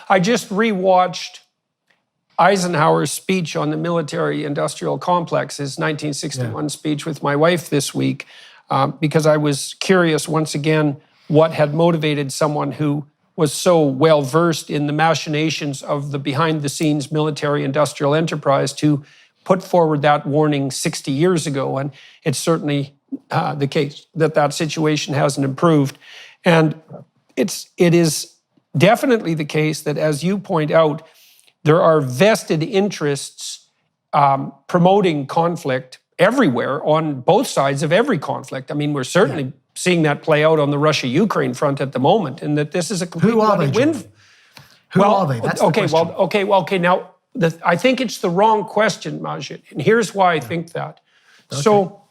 I just rewatched Eisenhower's speech on the military-industrial complex, his 1961 speech with my wife this week, because I was curious once again what had motivated someone who was so well-versed in the machinations of the behind-the-scenes military-industrial enterprise to put forward that warning 60 years ago. And it's certainly the case that that situation hasn't improved. And it is definitely the case that, as you point out, there are vested interests promoting conflict everywhere on both sides of every conflict. I mean, we're certainly seeing that play out on the Russia-Ukraine front at the moment, and that this is a complete win. Who are they? That's the question. Okay. Now, I think it's the wrong question, Majid, and here's why I think that. Okay. So,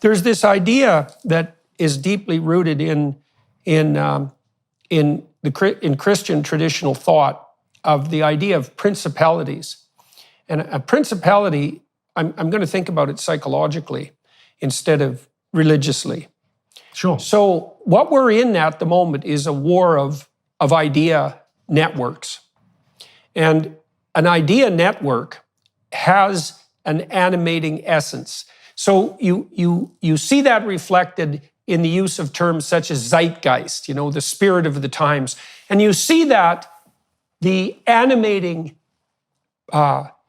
there's this idea that is deeply rooted in Christian traditional thought of the idea of principalities. And a principality, I'm going to think about it psychologically instead of religiously. Sure. So what we're in at the moment is a war of idea networks. And an idea network has an animating essence. So you see that reflected in the use of terms such as zeitgeist, the spirit of the times. And you see that the animating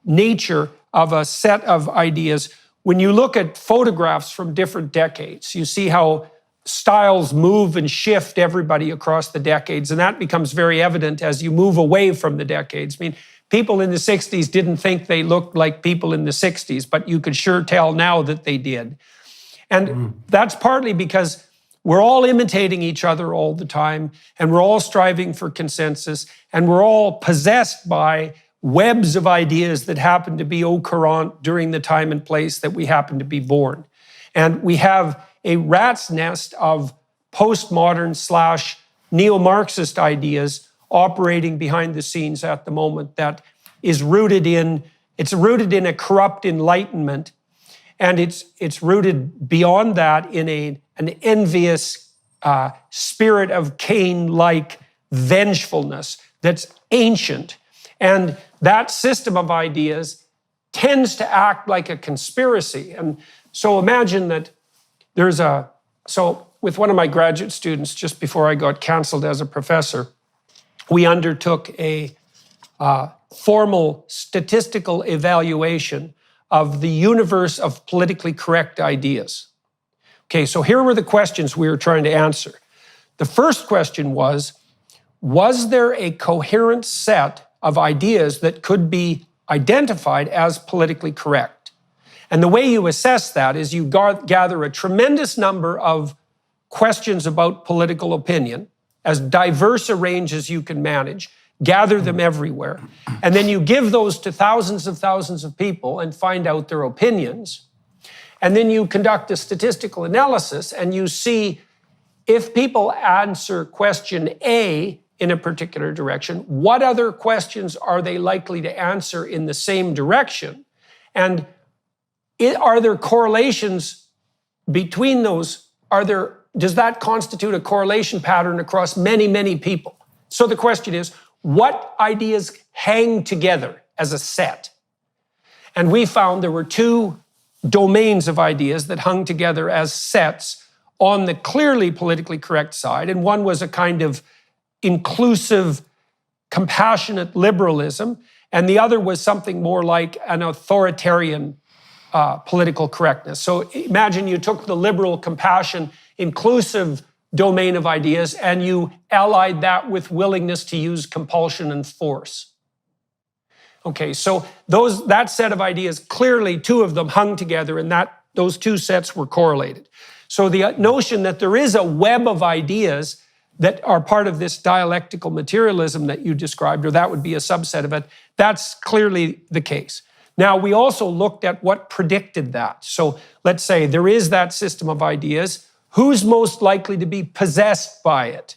nature of a set of ideas, when you look at photographs from different decades, you see how styles move and shift everybody across the decades, and that becomes very evident as you move away from the decades. I mean, people in the 60s didn't think they looked like people in the 60s, but you could sure tell now that they did. And that's partly because we're all imitating each other all the time, and we're all striving for consensus, and we're all possessed by webs of ideas that happen to be au courant during the time and place that we happen to be born. And we have a rat's nest of postmodern / neo-Marxist ideas operating behind the scenes at the moment that is rooted in a corrupt enlightenment, and it's rooted beyond that in an envious spirit of Cain-like vengefulness that's ancient. And that system of ideas tends to act like a conspiracy. And so imagine that with one of my graduate students, just before I got canceled as a professor, we undertook a formal statistical evaluation of the universe of politically correct ideas. Okay, so here were the questions we were trying to answer. The first question was there a coherent set of ideas that could be identified as politically correct? And the way you assess that is you gather a tremendous number of questions about political opinion, as diverse a range as you can manage, gather them everywhere, and then you give those to thousands of people and find out their opinions. And then you conduct a statistical analysis and you see if people answer question A in a particular direction, what other questions are they likely to answer in the same direction? And are there correlations between those? Does that constitute a correlation pattern across many, many people? So the question is, what ideas hang together as a set? And we found there were two domains of ideas that hung together as sets on the clearly politically correct side, and one was a kind of inclusive, compassionate liberalism, and the other was something more like an authoritarian political correctness. So imagine you took the liberal, compassion, inclusive domain of ideas and you allied that with willingness to use compulsion and force. Okay, so that set of ideas, clearly two of them hung together, and those two sets were correlated. So the notion that there is a web of ideas that are part of this dialectical materialism that you described, or that would be a subset of it, that's clearly the case. Now, we also looked at what predicted that. So let's say there is that system of ideas. Who's most likely to be possessed by it?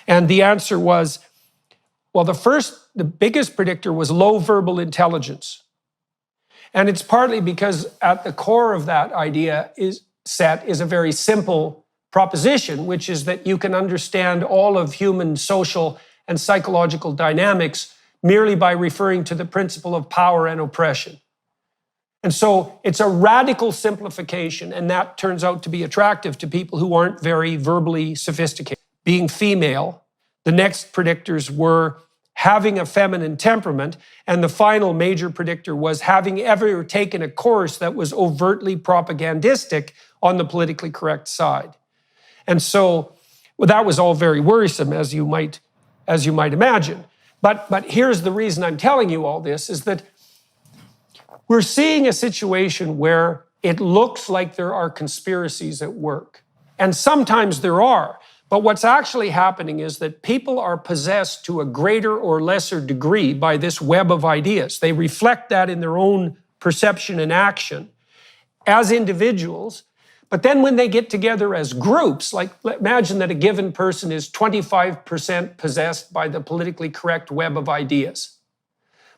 And the answer was, well, the biggest predictor was low verbal intelligence. And it's partly because at the core of that idea is a very simple proposition, which is that you can understand all of human social and psychological dynamics merely by referring to the principle of power and oppression. And so it's a radical simplification, and that turns out to be attractive to people who aren't very verbally sophisticated. Being female, the next predictors were having a feminine temperament, and the final major predictor was having ever taken a course that was overtly propagandistic on the politically correct side. And so that was all very worrisome, as you might imagine. But here's the reason I'm telling you all this, is that we're seeing a situation where it looks like there are conspiracies at work. And sometimes there are. But what's actually happening is that people are possessed to a greater or lesser degree by this web of ideas. They reflect that in their own perception and action as individuals. But then when they get together as groups, like imagine that a given person is 25% possessed by the politically correct web of ideas.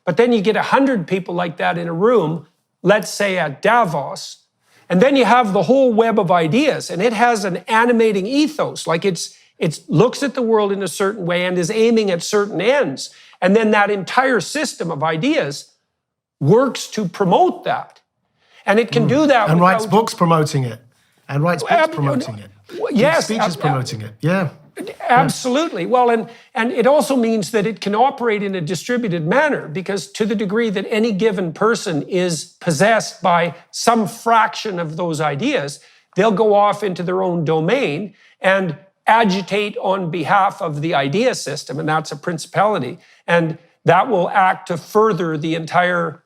But then you get 100 people like that in a room, let's say at Davos, and then you have the whole web of ideas, and it has an animating ethos, like it looks at the world in a certain way and is aiming at certain ends. And then that entire system of ideas works to promote that. And it can do that. And writes books promoting it. And writes books promoting it. Yes. Speeches promoting it. Yeah. Absolutely. Well, and it also means that it can operate in a distributed manner, because to the degree that any given person is possessed by some fraction of those ideas, they'll go off into their own domain and agitate on behalf of the idea system, and that's a principality. And that will act to further the entire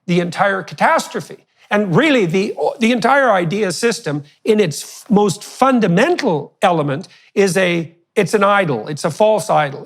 catastrophe. And really, the entire idea system, in its most fundamental element, it's an idol. It's a false idol.